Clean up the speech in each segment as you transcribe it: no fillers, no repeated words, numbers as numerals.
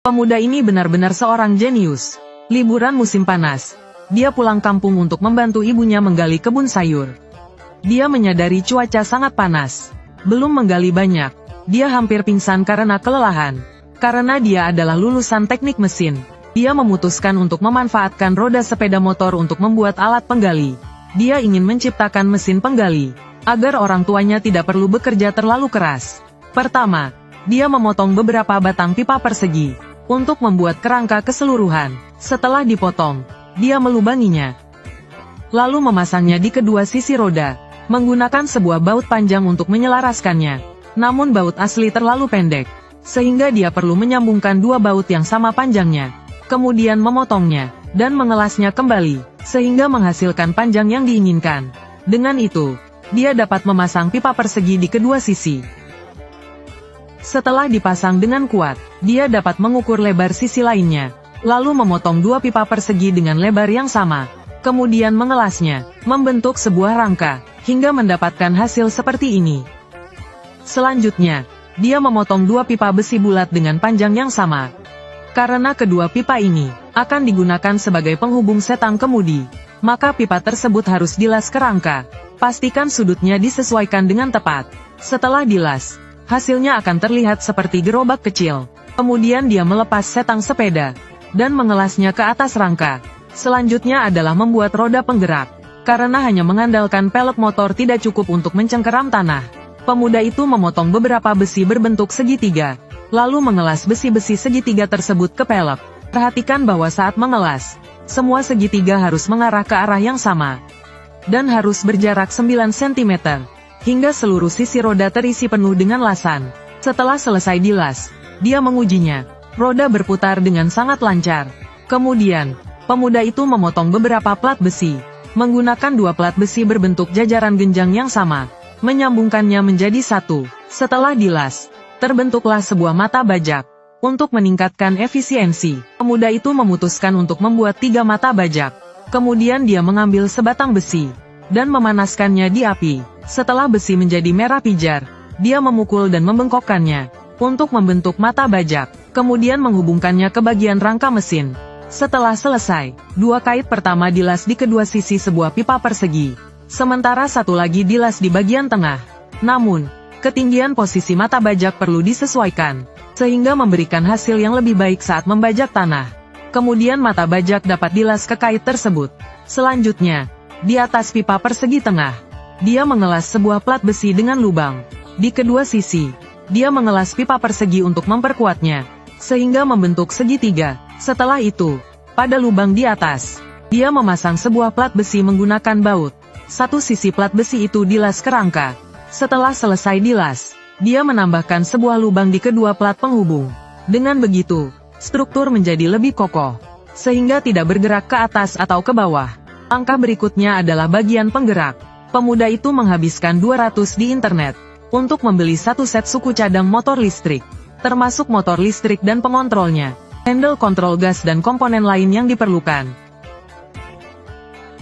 Pemuda ini benar-benar seorang jenius. Liburan musim panas. Dia pulang kampung untuk membantu ibunya menggali kebun sayur. Dia menyadari cuaca sangat panas. Belum menggali banyak, dia hampir pingsan karena kelelahan. Karena dia adalah lulusan teknik mesin, dia memutuskan untuk memanfaatkan roda sepeda motor untuk membuat alat penggali. Dia ingin menciptakan mesin penggali, agar orang tuanya tidak perlu bekerja terlalu keras. Pertama, dia memotong beberapa batang pipa persegi, untuk membuat kerangka keseluruhan. Setelah dipotong, dia melubanginya. Lalu memasangnya di kedua sisi roda, menggunakan sebuah baut panjang untuk menyelaraskannya. Namun baut asli terlalu pendek, sehingga dia perlu menyambungkan dua baut yang sama panjangnya. Kemudian memotongnya, dan mengelasnya kembali, sehingga menghasilkan panjang yang diinginkan. Dengan itu, dia dapat memasang pipa persegi di kedua sisi. Setelah dipasang dengan kuat, dia dapat mengukur lebar sisi lainnya, lalu memotong dua pipa persegi dengan lebar yang sama, kemudian mengelasnya, membentuk sebuah rangka, hingga mendapatkan hasil seperti ini. Selanjutnya, dia memotong dua pipa besi bulat dengan panjang yang sama. Karena kedua pipa ini akan digunakan sebagai penghubung setang kemudi, maka pipa tersebut harus dilas ke rangka. Pastikan sudutnya disesuaikan dengan tepat. Setelah dilas, hasilnya akan terlihat seperti gerobak kecil. Kemudian dia melepas setang sepeda, dan mengelasnya ke atas rangka. Selanjutnya adalah membuat roda penggerak. Karena hanya mengandalkan pelek motor tidak cukup untuk mencengkeram tanah. Pemuda itu memotong beberapa besi berbentuk segitiga, lalu mengelas besi-besi segitiga tersebut ke pelek. Perhatikan bahwa saat mengelas, semua segitiga harus mengarah ke arah yang sama, dan harus berjarak 9 cm. Hingga seluruh sisi roda terisi penuh dengan lasan. Setelah selesai dilas, dia mengujinya. Roda berputar dengan sangat lancar. Kemudian, pemuda itu memotong beberapa plat besi, menggunakan dua plat besi berbentuk jajaran genjang yang sama, menyambungkannya menjadi satu. Setelah dilas, terbentuklah sebuah mata bajak. Untuk meningkatkan efisiensi, pemuda itu memutuskan untuk membuat 3 mata bajak. Kemudian dia mengambil sebatang besi, dan memanaskannya di api. Setelah besi menjadi merah pijar, dia memukul dan membengkokkannya, untuk membentuk mata bajak, kemudian menghubungkannya ke bagian rangka mesin. Setelah selesai, dua kait pertama dilas di kedua sisi sebuah pipa persegi, sementara satu lagi dilas di bagian tengah. Namun, ketinggian posisi mata bajak perlu disesuaikan, sehingga memberikan hasil yang lebih baik saat membajak tanah. Kemudian mata bajak dapat dilas ke kait tersebut. Selanjutnya, di atas pipa persegi tengah, dia mengelas sebuah plat besi dengan lubang. Di kedua sisi, dia mengelas pipa persegi untuk memperkuatnya, sehingga membentuk segitiga. Setelah itu, pada lubang di atas, dia memasang sebuah plat besi menggunakan baut. Satu sisi plat besi itu dilas ke rangka. Setelah selesai dilas, dia menambahkan sebuah lubang di kedua plat penghubung. Dengan begitu, struktur menjadi lebih kokoh, sehingga tidak bergerak ke atas atau ke bawah. Langkah berikutnya adalah bagian penggerak. Pemuda itu menghabiskan 200 di internet untuk membeli satu set suku cadang motor listrik, termasuk motor listrik dan pengontrolnya, handle kontrol gas dan komponen lain yang diperlukan.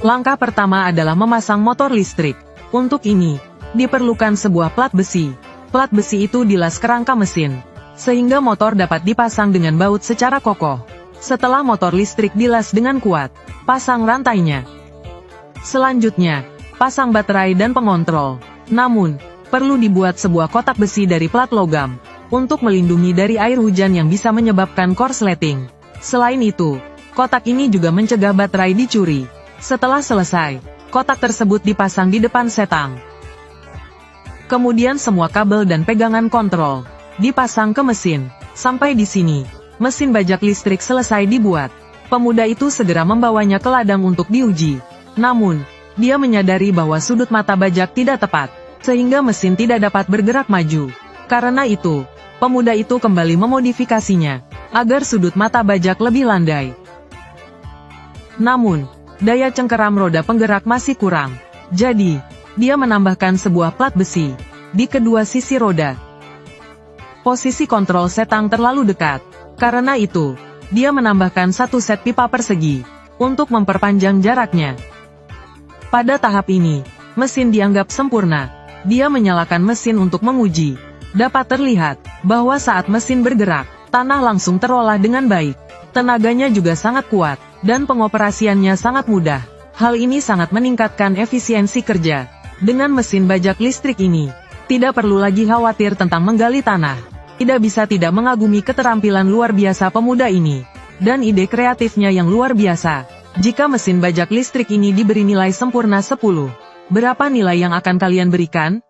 Langkah pertama adalah memasang motor listrik. Untuk ini, diperlukan sebuah plat besi. Plat besi itu dilas ke rangka mesin, sehingga motor dapat dipasang dengan baut secara kokoh. Setelah motor listrik dilas dengan kuat, pasang rantainya. Selanjutnya, pasang baterai dan pengontrol. Namun, perlu dibuat sebuah kotak besi dari plat logam, untuk melindungi dari air hujan yang bisa menyebabkan korsleting. Selain itu, kotak ini juga mencegah baterai dicuri. Setelah selesai, kotak tersebut dipasang di depan setang. Kemudian semua kabel dan pegangan kontrol dipasang ke mesin. Sampai di sini, mesin bajak listrik selesai dibuat. Pemuda itu segera membawanya ke ladang untuk diuji. Namun, dia menyadari bahwa sudut mata bajak tidak tepat, sehingga mesin tidak dapat bergerak maju. Karena itu, pemuda itu kembali memodifikasinya, agar sudut mata bajak lebih landai. Namun, daya cengkeram roda penggerak masih kurang. Jadi, dia menambahkan sebuah plat besi di kedua sisi roda. Posisi kontrol setang terlalu dekat. Karena itu, dia menambahkan satu set pipa persegi untuk memperpanjang jaraknya. Pada tahap ini, mesin dianggap sempurna. Dia menyalakan mesin untuk menguji. Dapat terlihat bahwa saat mesin bergerak, Tanah langsung terolah dengan baik. Tenaganya juga sangat kuat, dan pengoperasiannya sangat mudah. Hal ini sangat meningkatkan efisiensi kerja. Dengan mesin bajak listrik ini, tidak perlu lagi khawatir tentang menggali tanah. Tidak bisa tidak mengagumi keterampilan luar biasa pemuda ini. Dan ide kreatifnya yang luar biasa. Jika mesin bajak listrik ini diberi nilai sempurna 10, berapa nilai yang akan kalian berikan?